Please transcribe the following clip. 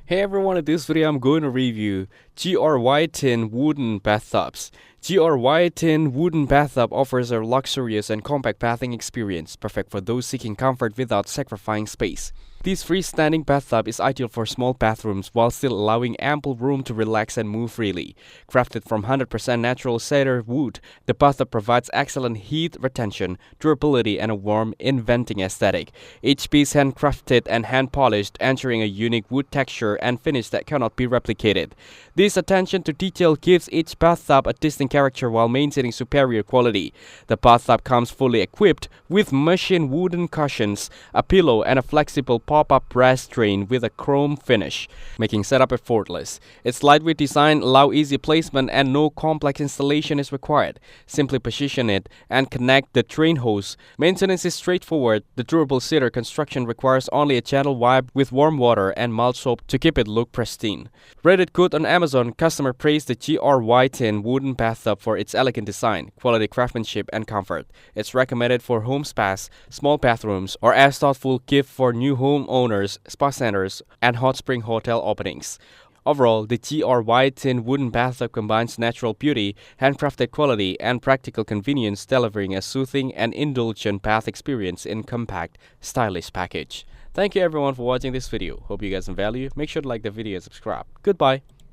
Hey everyone, in this video I'm going to review JRYTIN wooden bathtubs. JRYTIN wooden bathtub offers a luxurious and compact bathing experience, perfect for those seeking comfort without sacrificing space. This freestanding bathtub is ideal for small bathrooms while still allowing ample room to relax and move freely. Crafted from 100% natural cedar wood, the bathtub provides excellent heat retention, durability, and a warm, inventing aesthetic. Each piece handcrafted and hand-polished, ensuring a unique wood texture and finish that cannot be replicated. This attention to detail gives each bathtub a distinct character while maintaining superior quality. The bathtub comes fully equipped with machined wooden cushions, a pillow, and a flexible pop-up brass drain with a chrome finish, making setup effortless. Its lightweight design allows easy placement and no complex installation is required. Simply position it and connect the drain hose. Maintenance is straightforward. The durable cedar construction requires only a gentle wipe with warm water and mild soap to keep it look pristine. Rated good on Amazon, customer praised the JRYTIN wooden bathtub for its elegant design, quality craftsmanship, and comfort. It's recommended for home spas, small bathrooms, or as thoughtful gift for new home owners, spa centers, and hot spring hotel openings. Overall, the JRYTIN wooden bathtub combines natural beauty, handcrafted quality, and practical convenience, delivering a soothing and indulgent bath experience in compact, stylish package. Thank you everyone for watching this video. Hope you guys some value. Make sure to like the video and subscribe. Goodbye.